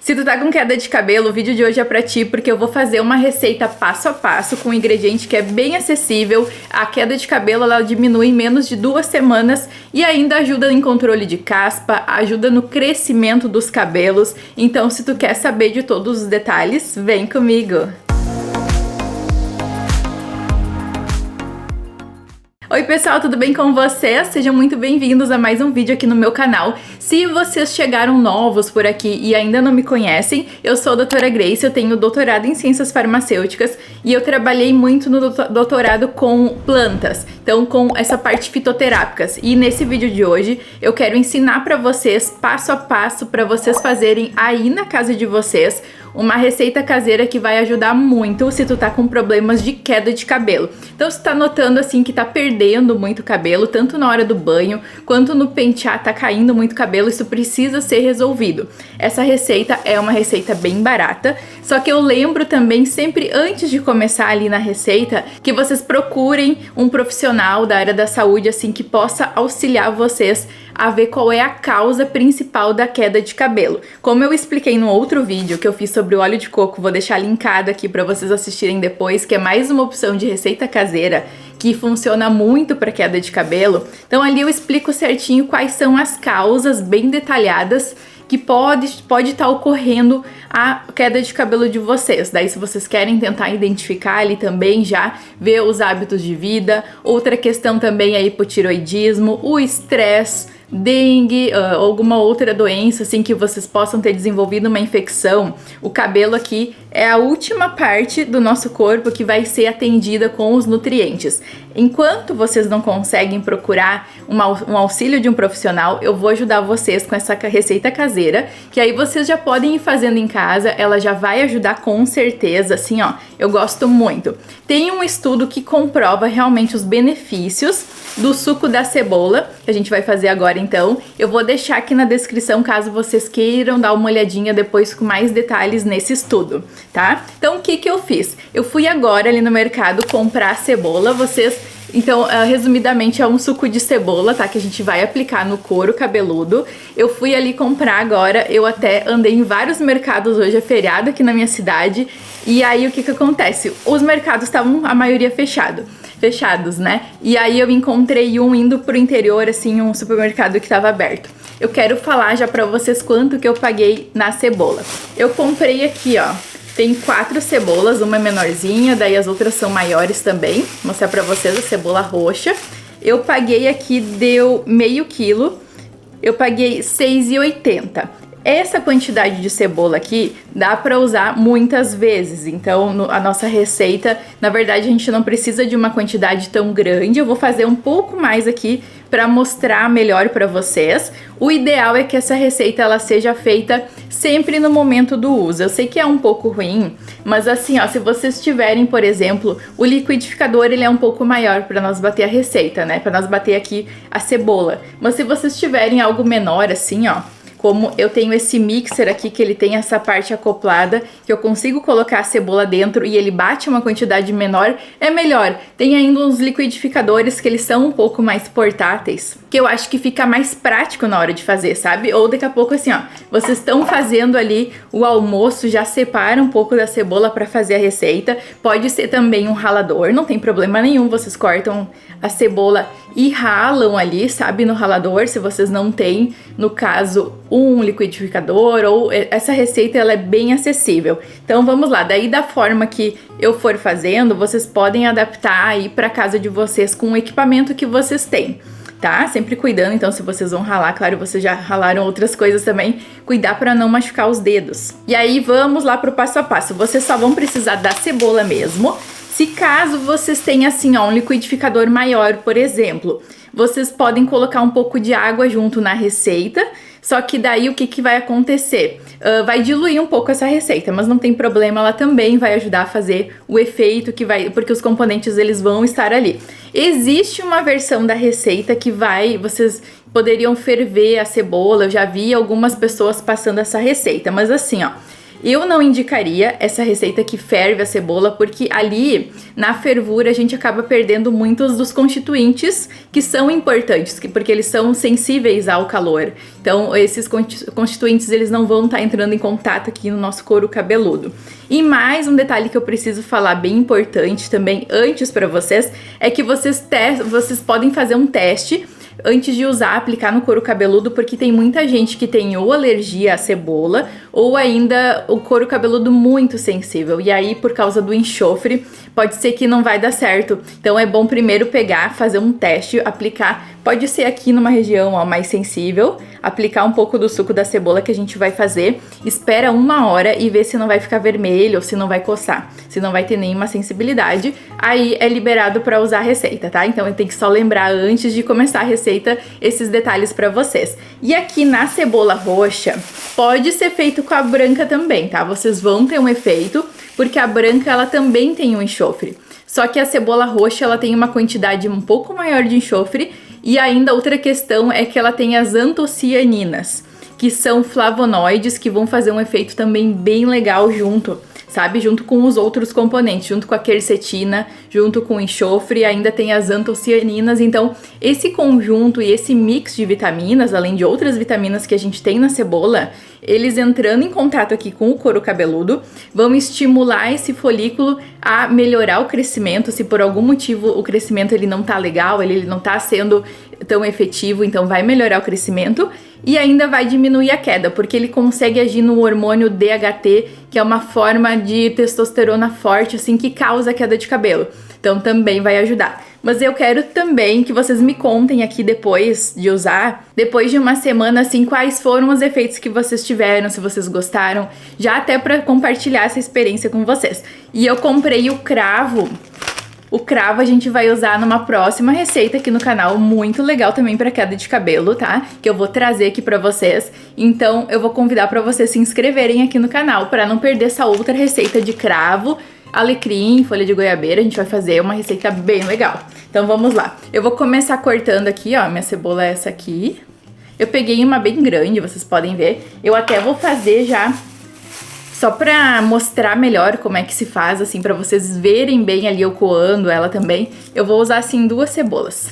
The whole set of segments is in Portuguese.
Se tu tá com queda de cabelo, o vídeo de hoje é pra ti, porque eu vou fazer uma receita passo a passo com um ingrediente que é bem acessível. A queda de cabelo, ela diminui em menos de 2 semanas e ainda ajuda em controle de caspa, ajuda no crescimento dos cabelos. Então, se tu quer saber de todos os detalhes, vem comigo! Oi pessoal, tudo bem com vocês? Sejam muito bem-vindos a mais um vídeo aqui no meu canal. Se vocês chegaram novos por aqui e ainda não me conhecem, eu sou a doutora Grace, eu tenho doutorado em Ciências Farmacêuticas e eu trabalhei muito no doutorado com plantas, então com essa parte fitoterápicas. E nesse vídeo de hoje eu quero ensinar para vocês, passo a passo, para vocês fazerem aí na casa de vocês, uma receita caseira que vai ajudar muito se tu tá com problemas de queda de cabelo. Então se tu tá notando assim que tá perdendo muito cabelo, tanto na hora do banho, quanto no pentear tá caindo muito cabelo, isso precisa ser resolvido. Essa receita é uma receita bem barata, só que eu lembro também sempre antes de começar ali na receita, que vocês procurem um profissional da área da saúde assim que possa auxiliar vocês a ver qual é a causa principal da queda de cabelo. Como eu expliquei no outro vídeo que eu fiz sobre o óleo de coco, vou deixar linkado aqui para vocês assistirem depois, que é mais uma opção de receita caseira que funciona muito para queda de cabelo. Então ali eu explico certinho quais são as causas bem detalhadas que pode estar ocorrendo a queda de cabelo de vocês. Daí se vocês querem tentar identificar ali também, já ver os hábitos de vida. Outra questão também é hipotiroidismo, o estresse, dengue, alguma outra doença assim que vocês possam ter desenvolvido uma infecção. O cabelo aqui é a última parte do nosso corpo que vai ser atendida com os nutrientes. Enquanto vocês não conseguem procurar um auxílio de um profissional, eu vou ajudar vocês com essa receita caseira, que aí vocês já podem ir fazendo em casa, ela já vai ajudar com certeza, assim ó, eu gosto muito. Tem um estudo que comprova realmente os benefícios do suco da cebola, que a gente vai fazer agora então. Eu vou deixar aqui na descrição caso vocês queiram dar uma olhadinha depois com mais detalhes nesse estudo, tá? Então o que eu fiz? Eu fui agora ali no mercado comprar cebola, então, resumidamente, é um suco de cebola, tá? Que a gente vai aplicar no couro cabeludo. Eu fui ali comprar agora, eu até andei em vários mercados, hoje é feriado aqui na minha cidade. E aí, o que acontece? Os mercados estavam, a maioria, fechados, né? E aí eu encontrei um indo pro interior, assim, um supermercado que tava aberto. Eu quero falar já pra vocês quanto que eu paguei na cebola. Eu comprei aqui, ó. Tem 4 cebolas, uma é menorzinha, daí as outras são maiores também. Vou mostrar pra vocês a cebola roxa. Eu paguei aqui, deu meio quilo, eu paguei R$6,80. Essa quantidade de cebola aqui dá pra usar muitas vezes, então a nossa receita, na verdade a gente não precisa de uma quantidade tão grande. Eu vou fazer um pouco mais aqui pra mostrar melhor pra vocês. O ideal é que essa receita ela seja feita sempre no momento do uso. Eu sei que é um pouco ruim, mas assim, ó, se vocês tiverem, por exemplo, o liquidificador, ele é um pouco maior para nós bater a receita, né? Para nós bater aqui a cebola. Mas se vocês tiverem algo menor assim, ó, como eu tenho esse mixer aqui, que ele tem essa parte acoplada, que eu consigo colocar a cebola dentro e ele bate uma quantidade menor, é melhor. Tem ainda uns liquidificadores que eles são um pouco mais portáteis, que eu acho que fica mais prático na hora de fazer, sabe? Ou daqui a pouco assim, ó, vocês estão fazendo ali o almoço, já separa um pouco da cebola para fazer a receita. Pode ser também um ralador, não tem problema nenhum, vocês cortam a cebola e ralam ali, sabe, no ralador, se vocês não têm, no caso, um liquidificador, ou essa receita ela é bem acessível. Então vamos lá, daí da forma que eu for fazendo, vocês podem adaptar aí para casa de vocês com o equipamento que vocês têm, tá? Sempre cuidando, então se vocês vão ralar, claro, vocês já ralaram outras coisas também, cuidar para não machucar os dedos. E aí vamos lá pro passo a passo, vocês só vão precisar da cebola mesmo. Se caso vocês tenham assim, ó, um liquidificador maior, por exemplo, vocês podem colocar um pouco de água junto na receita, só que daí o que vai acontecer? Vai diluir um pouco essa receita, mas não tem problema, ela também vai ajudar a fazer o efeito que vai, porque os componentes eles vão estar ali. Existe uma versão da receita que vocês poderiam ferver a cebola, eu já vi algumas pessoas passando essa receita, mas assim, ó, Eu não indicaria essa receita que ferve a cebola, porque ali na fervura a gente acaba perdendo muitos dos constituintes que são importantes, porque eles são sensíveis ao calor. Então esses constituintes eles não vão estar entrando em contato aqui no nosso couro cabeludo. E mais um detalhe que eu preciso falar bem importante também antes para vocês é que vocês podem fazer um teste antes de usar, aplicar no couro cabeludo, porque tem muita gente que tem ou alergia à cebola ou ainda o couro cabeludo muito sensível, e aí por causa do enxofre pode ser que não vai dar certo. Então é bom primeiro pegar, fazer um teste, aplicar, pode ser aqui numa região mais sensível, aplicar um pouco do suco da cebola que a gente vai fazer, espera 1 hora e vê se não vai ficar vermelho ou se não vai coçar, se não vai ter nenhuma sensibilidade, aí é liberado para usar a receita, tá? Então eu tenho que só lembrar antes de começar a receita esses detalhes para vocês. E aqui na cebola roxa, pode ser feito com a branca também, tá? Vocês vão ter um efeito, porque a branca ela também tem um enxofre. Só que a cebola roxa ela tem uma quantidade um pouco maior de enxofre, e ainda outra questão é que ela tem as antocianinas, que são flavonoides que vão fazer um efeito também bem legal junto, sabe? Junto com os outros componentes, junto com a quercetina, junto com o enxofre, ainda tem as antocianinas. Então, esse conjunto e esse mix de vitaminas, além de outras vitaminas que a gente tem na cebola, eles entrando em contato aqui com o couro cabeludo, vão estimular esse folículo a melhorar o crescimento. Se por algum motivo o crescimento ele não tá legal, ele não tá sendo tão efetivo, então vai melhorar o crescimento e ainda vai diminuir a queda, porque ele consegue agir no hormônio DHT, que é uma forma de testosterona forte, assim, que causa a queda de cabelo. Então também vai ajudar. Mas eu quero também que vocês me contem aqui depois de usar, depois de uma semana, assim, quais foram os efeitos que vocês tiveram, se vocês gostaram, já até para compartilhar essa experiência com vocês. E eu comprei o cravo. O cravo a gente vai usar numa próxima receita aqui no canal, muito legal também para queda de cabelo, tá? Que eu vou trazer aqui para vocês. Então eu vou convidar para vocês se inscreverem aqui no canal para não perder essa outra receita de cravo, alecrim, folha de goiabeira. A gente vai fazer uma receita bem legal. Então vamos lá. Eu vou começar cortando aqui, ó, minha cebola é essa aqui. Eu peguei uma bem grande, vocês podem ver. Eu até vou fazer já só pra mostrar melhor como é que se faz, assim, pra vocês verem bem ali eu coando ela também. Eu vou usar, assim, 2 cebolas.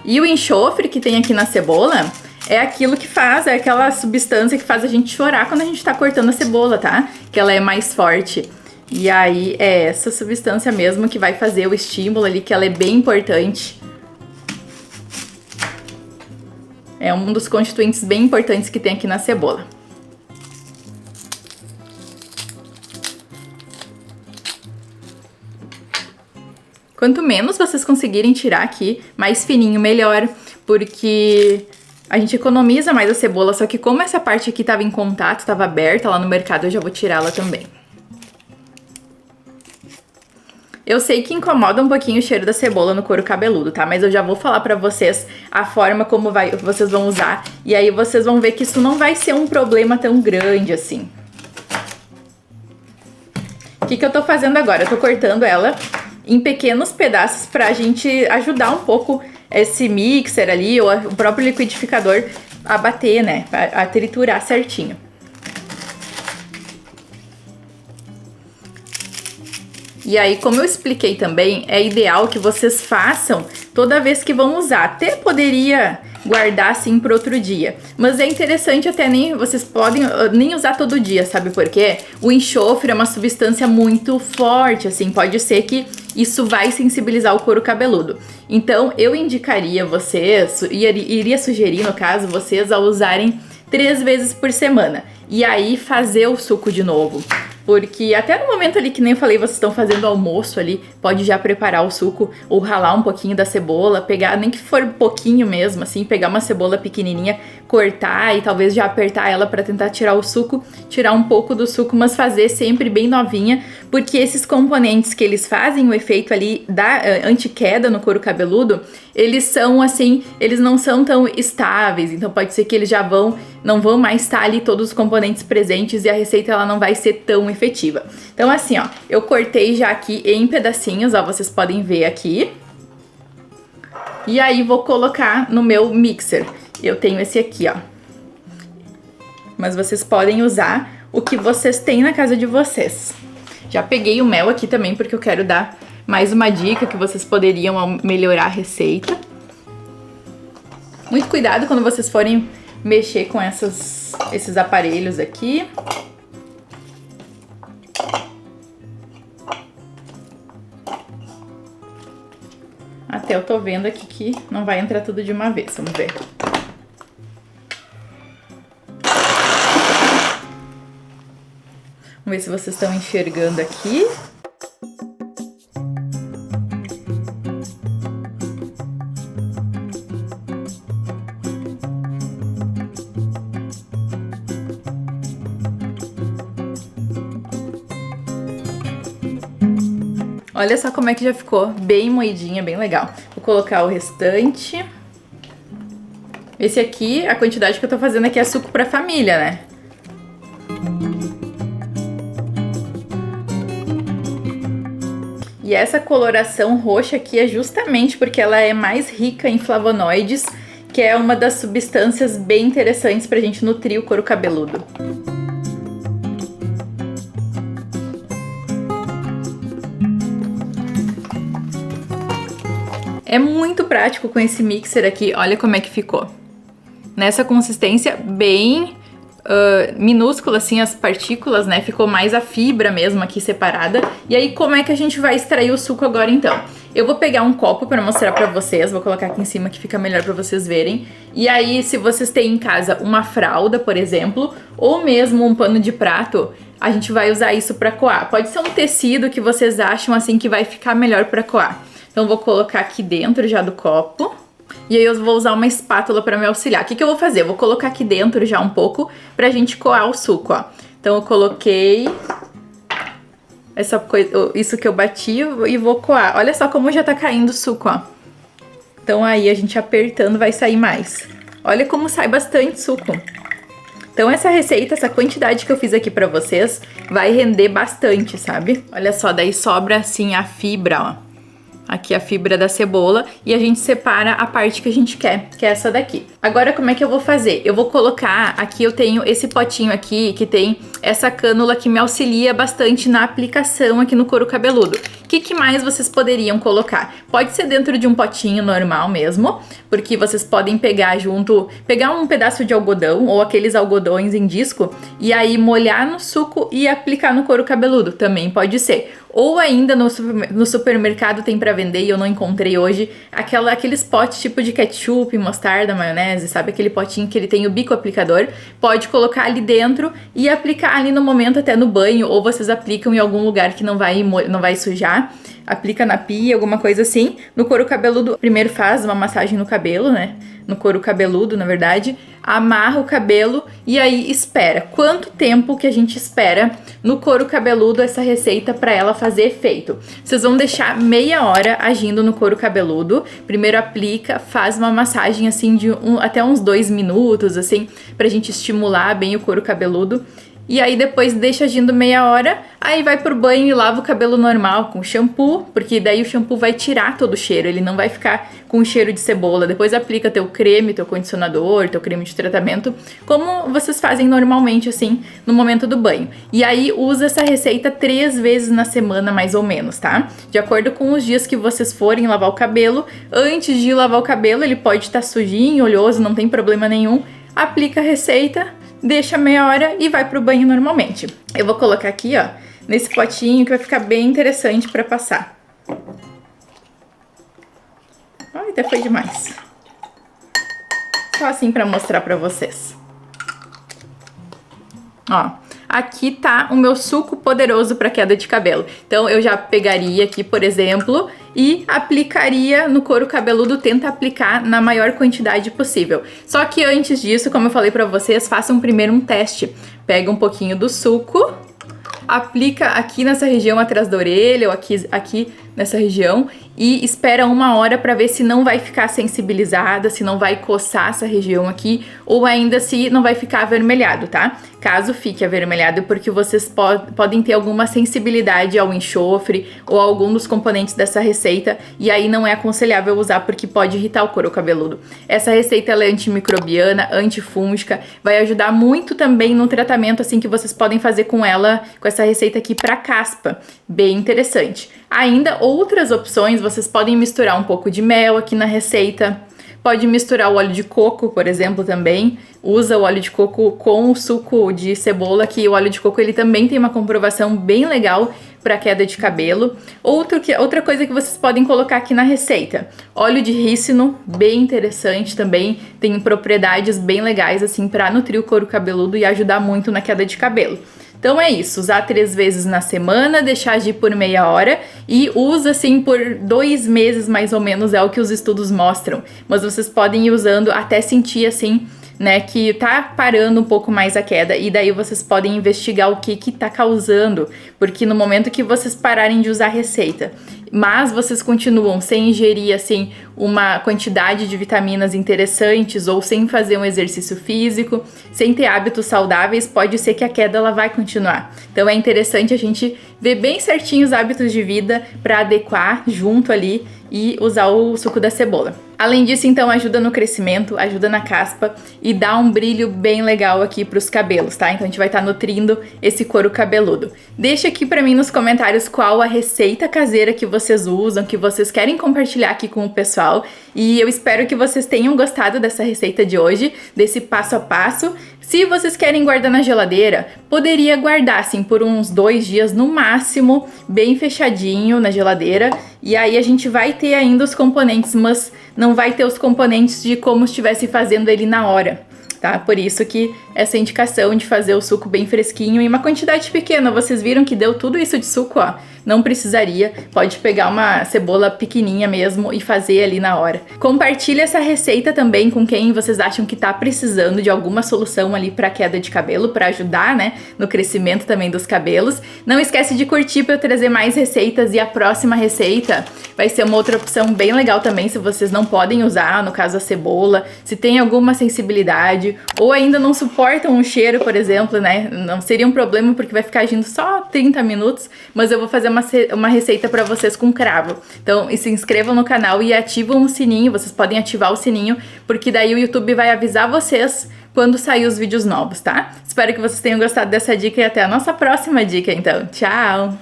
E o enxofre que tem aqui na cebola é aquilo que faz, é aquela substância que faz a gente chorar quando a gente tá cortando a cebola, tá? Que ela é mais forte. E aí é essa substância mesmo que vai fazer o estímulo ali, que ela é bem importante. É um dos constituintes bem importantes que tem aqui na cebola. Quanto menos vocês conseguirem tirar aqui, mais fininho melhor, porque a gente economiza mais a cebola, só que como essa parte aqui estava em contato, estava aberta lá no mercado, eu já vou tirá-la também. Eu sei que incomoda um pouquinho o cheiro da cebola no couro cabeludo, tá? Mas eu já vou falar pra vocês a forma como vocês vão usar. E aí vocês vão ver que isso não vai ser um problema tão grande assim. O que eu tô fazendo agora? Eu tô cortando ela em pequenos pedaços pra gente ajudar um pouco esse mixer ali, ou o próprio liquidificador a bater, né? A triturar certinho. E aí, como eu expliquei também, é ideal que vocês façam toda vez que vão usar. Até poderia guardar assim para outro dia, mas é interessante até vocês podem nem usar todo dia, sabe por quê? O enxofre é uma substância muito forte, assim, pode ser que isso vai sensibilizar o couro cabeludo. Então, eu indicaria vocês, iria sugerir, no caso, vocês a usarem 3 vezes por semana. E aí, fazer o suco de novo. Porque até no momento ali, que nem eu falei, vocês estão fazendo almoço ali, pode já preparar o suco ou ralar um pouquinho da cebola, pegar, nem que for pouquinho mesmo, assim, pegar uma cebola pequenininha, cortar e talvez já apertar ela para tentar tirar o suco, tirar um pouco do suco, mas fazer sempre bem novinha, porque esses componentes que eles fazem o efeito ali da anti-queda no couro cabeludo, eles são assim, eles não são tão estáveis, então pode ser que eles já não vão mais estar ali todos os componentes presentes e a receita ela não vai ser tão efetiva. Então assim, ó, eu cortei já aqui em pedacinhos, ó, vocês podem ver aqui. E aí vou colocar no meu mixer. Eu tenho esse aqui, ó. Mas vocês podem usar o que vocês têm na casa de vocês. Já peguei o mel aqui também, porque eu quero dar mais uma dica que vocês poderiam melhorar a receita. Muito cuidado quando vocês forem mexer com esses aparelhos aqui. Até eu tô vendo aqui que não vai entrar tudo de uma vez, vamos ver. Vamos ver se vocês estão enxergando aqui. Olha só como é que já ficou bem moidinha, bem legal. Vou colocar o restante. Esse aqui, a quantidade que eu tô fazendo aqui é suco pra família, né? E essa coloração roxa aqui é justamente porque ela é mais rica em flavonoides, que é uma das substâncias bem interessantes pra gente nutrir o couro cabeludo. É muito prático com esse mixer aqui, olha como é que ficou. Nessa consistência bem minúscula, assim, as partículas, né? Ficou mais a fibra mesmo aqui separada. E aí, como é que a gente vai extrair o suco agora, então? Eu vou pegar um copo pra mostrar pra vocês, vou colocar aqui em cima que fica melhor pra vocês verem. E aí, se vocês têm em casa uma fralda, por exemplo, ou mesmo um pano de prato, a gente vai usar isso pra coar. Pode ser um tecido que vocês acham, assim, que vai ficar melhor pra coar. Então, vou colocar aqui dentro já do copo. E aí eu vou usar uma espátula para me auxiliar. O que eu vou fazer? Eu vou colocar aqui dentro já um pouco pra gente coar o suco, ó. Então eu coloquei isso que eu bati e vou coar. Olha só como já tá caindo o suco, ó. Então aí a gente apertando vai sair mais. Olha como sai bastante suco. Então essa receita, essa quantidade que eu fiz aqui pra vocês, vai render bastante, sabe? Olha só, daí sobra assim a fibra, ó. Aqui a fibra da cebola e a gente separa a parte que a gente quer, que é essa daqui. Agora como é que eu vou fazer? Eu vou colocar, aqui eu tenho esse potinho aqui que tem essa cânula que me auxilia bastante na aplicação aqui no couro cabeludo. O que mais vocês poderiam colocar? Pode ser dentro de um potinho normal mesmo, porque vocês podem pegar um pedaço de algodão ou aqueles algodões em disco e aí molhar no suco e aplicar no couro cabeludo, também pode ser. Ou ainda no supermercado tem pra vender e eu não encontrei hoje, aqueles potes tipo de ketchup, mostarda, maionese, sabe? Aquele potinho que ele tem o bico aplicador. Pode colocar ali dentro e aplicar ali no momento até no banho, ou vocês aplicam em algum lugar que não vai sujar. Aplica na pia, alguma coisa assim. No couro cabeludo, primeiro faz uma massagem no cabelo, né? No couro cabeludo, na verdade. Amarra o cabelo e aí espera. Quanto tempo que a gente espera no couro cabeludo essa receita para ela fazer efeito? Vocês vão deixar meia hora agindo no couro cabeludo. Primeiro aplica, faz uma massagem assim de até uns 2 minutos, assim, pra gente estimular bem o couro cabeludo. E aí depois deixa agindo meia hora, aí vai pro banho e lava o cabelo normal com shampoo, porque daí o shampoo vai tirar todo o cheiro, ele não vai ficar com cheiro de cebola. Depois aplica teu creme, teu condicionador, teu creme de tratamento, como vocês fazem normalmente assim no momento do banho. E aí usa essa receita 3 vezes na semana mais ou menos, tá? De acordo com os dias que vocês forem lavar o cabelo, antes de lavar o cabelo ele pode estar sujinho, oleoso, não tem problema nenhum. Aplica a receita, deixa meia hora e vai pro banho normalmente. Eu vou colocar aqui, ó, nesse potinho que vai ficar bem interessante pra passar. Ai, até foi demais. Só assim pra mostrar pra vocês. Ó, aqui tá o meu suco poderoso para queda de cabelo. Então eu já pegaria aqui, por exemplo, e aplicaria no couro cabeludo, tenta aplicar na maior quantidade possível. Só que antes disso, como eu falei para vocês, façam primeiro um teste. Pega um pouquinho do suco, aplica aqui nessa região atrás da orelha ou aqui nessa região e espera 1 hora para ver se não vai ficar sensibilizada, se não vai coçar essa região aqui, ou ainda se não vai ficar avermelhado, tá? Caso fique avermelhado, é porque vocês podem ter alguma sensibilidade ao enxofre ou a algum dos componentes dessa receita, e aí não é aconselhável usar porque pode irritar o couro cabeludo. Essa receita ela é antimicrobiana, antifúngica, vai ajudar muito também no tratamento assim que vocês podem fazer com ela, com essa receita aqui para caspa, bem interessante. Ainda outras opções, vocês podem misturar um pouco de mel aqui na receita. Pode misturar o óleo de coco, por exemplo, também. Usa o óleo de coco com o suco de cebola, que o óleo de coco ele também tem uma comprovação bem legal para queda de cabelo. Outra coisa que vocês podem colocar aqui na receita, óleo de rícino, bem interessante também, tem propriedades bem legais assim para nutrir o couro cabeludo e ajudar muito na queda de cabelo. Então é isso, usar 3 vezes na semana, deixar agir por meia hora e usa assim por 2 meses mais ou menos, é o que os estudos mostram. Mas vocês podem ir usando até sentir assim, né, que tá parando um pouco mais a queda, e daí vocês podem investigar o que tá causando, porque no momento que vocês pararem de usar a receita, mas vocês continuam sem ingerir assim uma quantidade de vitaminas interessantes ou sem fazer um exercício físico, sem ter hábitos saudáveis, pode ser que a queda ela vai continuar. Então é interessante a gente ver bem certinho os hábitos de vida para adequar junto ali e usar o suco da cebola. Além disso, então, ajuda no crescimento, ajuda na caspa e dá um brilho bem legal aqui pros cabelos, tá? Então a gente vai estar nutrindo esse couro cabeludo. Deixa aqui pra mim nos comentários qual a receita caseira que vocês usam, que vocês querem compartilhar aqui com o pessoal. E eu espero que vocês tenham gostado dessa receita de hoje, desse passo a passo. Se vocês querem guardar na geladeira, poderia guardar assim por uns 2 dias no máximo, bem fechadinho na geladeira. E aí a gente vai ter ainda os componentes, mas não vai ter os componentes de como estivesse fazendo ele na hora, tá? Por isso que essa indicação de fazer o suco bem fresquinho em uma quantidade pequena. Vocês viram que deu tudo isso de suco, ó. Não precisaria, pode pegar uma cebola pequenininha mesmo e fazer ali na hora. Compartilhe essa receita também com quem vocês acham que tá precisando de alguma solução ali para queda de cabelo, para ajudar, né, no crescimento também dos cabelos. Não esquece de curtir para eu trazer mais receitas, e a próxima receita vai ser uma outra opção bem legal também, se vocês não podem usar, no caso a cebola, se tem alguma sensibilidade ou ainda não suportam o cheiro, por exemplo, né, não seria um problema porque vai ficar agindo só 30 minutos, mas eu vou fazer uma receita para vocês com cravo. Então, se inscrevam no canal e ativam o sininho, vocês podem ativar o sininho, porque daí o YouTube vai avisar vocês quando sair os vídeos novos, tá? Espero que vocês tenham gostado dessa dica e até a nossa próxima dica, então. Tchau!